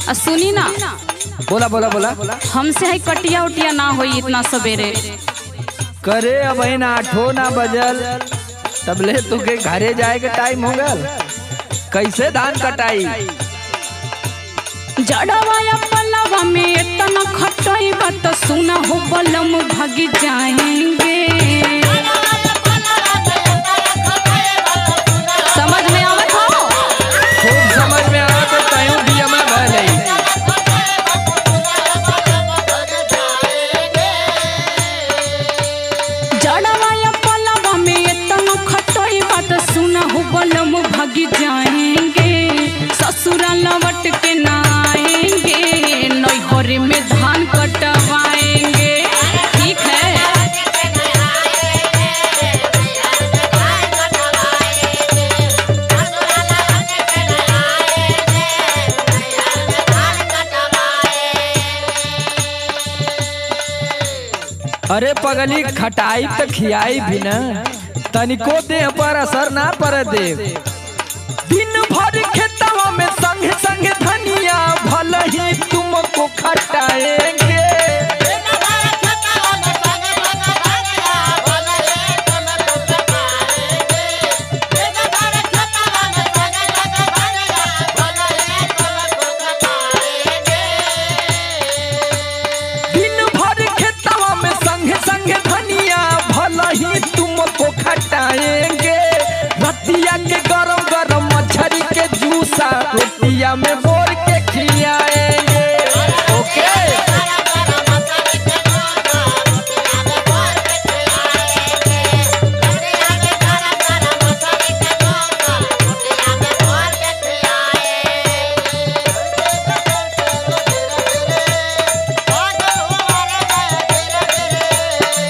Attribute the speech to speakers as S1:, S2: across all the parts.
S1: सुनी ना।
S2: बोला बोला बोला।
S1: हमसे है कटिया उटिया ना होई इतना सवेरे।
S2: करे अब ना 8 ना बजल तबले तुके घरे जाए के टाइम हो गल। कैसे धान कटाई?
S1: जड़वाया पलवा में इतना खटाई बात सुना हो बलम भाग जाएंगे। समझ में आवत हो?
S2: खूब समझ में आवत तो तयूं दिया में भले।
S1: जड़वाया पलवा में इतना खटाई बात सुना हो बलम भाग जाएंगे। ससुरा लौट के ना आएंगे, नैहर में धान कटवाएंगे। ठीक है।
S2: अरे पगली खटाई तो खियाई भी न, तनिको देह पर असर ना पर दे। दिन भर खेतवा में संग संग धनिया भल ही तुमको खटाएंगे। दिन भर खेतवा में संग संग धनिया भल ही तुमको खटाएंगे। रतिया के गरम गरम मछली के जूसा रोटिया में बोर के खिलाएंगे। ओके।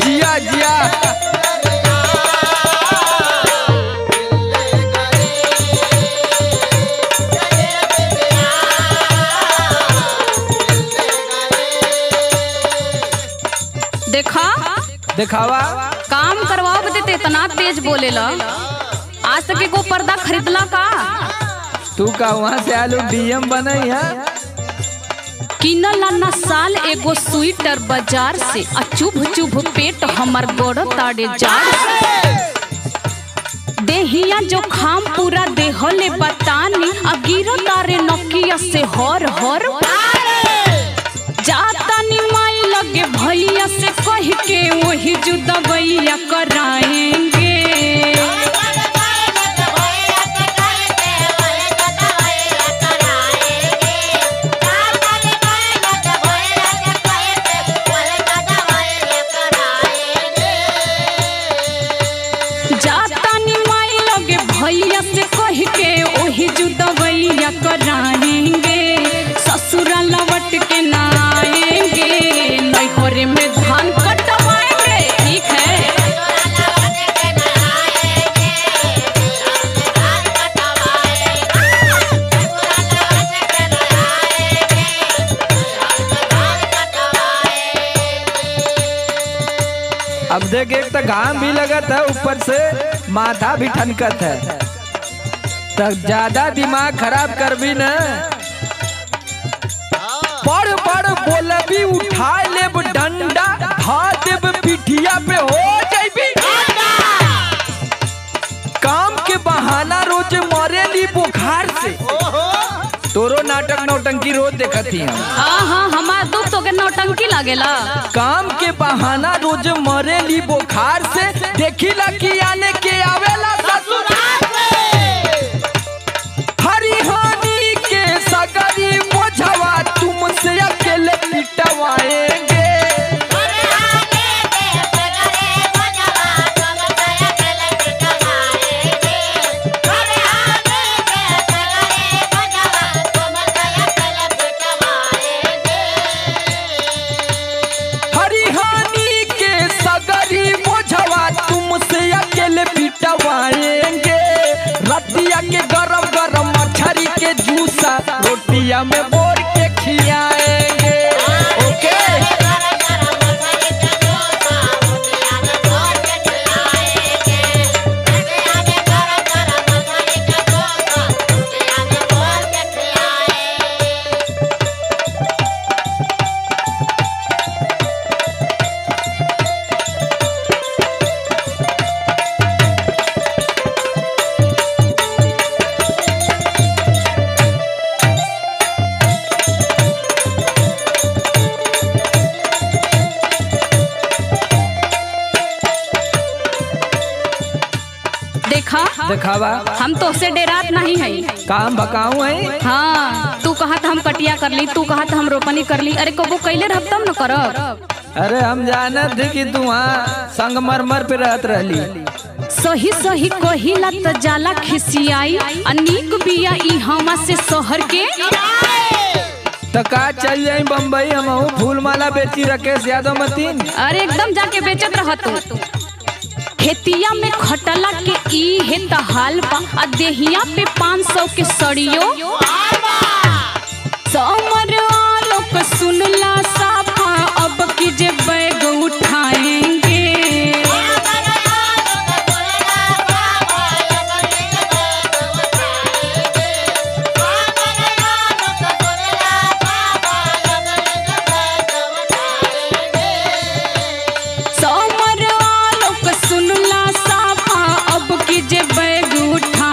S2: जिया जिया।
S1: देखा
S2: दिखावा।
S1: काम करवाओ बदे ते इतना तेज बोलेला। आज तक को पर्दा खरीदला का?
S2: तू का वहाँ से आलू डीएम बनई है?
S1: किनला ना साल एगो स्वेटर बाजार से आ चुभ चुभ पेट हमर गोड़ ताड़े जाड़ से। देहिया जो खाम पूरा देहले बतानी आ गिरो तारे नकिया से हर हर। जाता नी माई लगे भैया से कह के वही जुदा भैया कराएंगे। जाता नी माई लगे भैया से कह के वही जुदा भैया कराएंगे। ससुरा लौट के ना आएंगे, नैहर में धान कटवाएंगे। ठीक है।
S2: अब देख एक तो घाम भी लगत है, ऊपर से माथा भी ठनकत है। तो ज्यादा दिमाग खराब कर भी न। बड़ बड़ बोलबी उठा लेब डंडा धा देब पिठिया पे हो जाइबी। काम के बहाना रोज मरेली बुखार से। तोरो नाटक नौटंकी रोज देखती हम।
S1: हाँ हमार दुख तो के नौटंकी लागेला।
S2: काम के बहाना रोज मरेली बुखार से। देखिला कि आने के आवेला ससुराल से। हरिहानी के सगरी बोझवा तुमसे अकेले पिटवाएंगे। हरिहानी के सगरी बोझवा तुमसे अकेले पिटवाएंगे। दिखावा।
S1: हम तो उससे डेरात नहीं है।
S2: काम बकाऊ है।
S1: हाँ, तू कहा था हम कटिया कर ली, तू कहा था हम रोपनी कर ली। अरे कबो कैले रह तब न करब।
S2: अरे हम जानत थे कि तू वहाँ संगमरमर पे रहत रहली।
S1: सही सही कहिला त जाला खिसियाई, अनीक बिया ई हमा से शहर के।
S2: तो का चल जाई बम्बई, हम फूल माला बेची राकेश यादव मतीन।
S1: अरे एकदम जाके बेचत रह तू। खेतिया में खटला के ई है त हाल बा, आ देहिया पे 500 के सड़ियो। समर लोग सुनला साफा, अब की जे बैग उठाएंगे। समर लोग सुनला साफा, अब की जे बैग उठा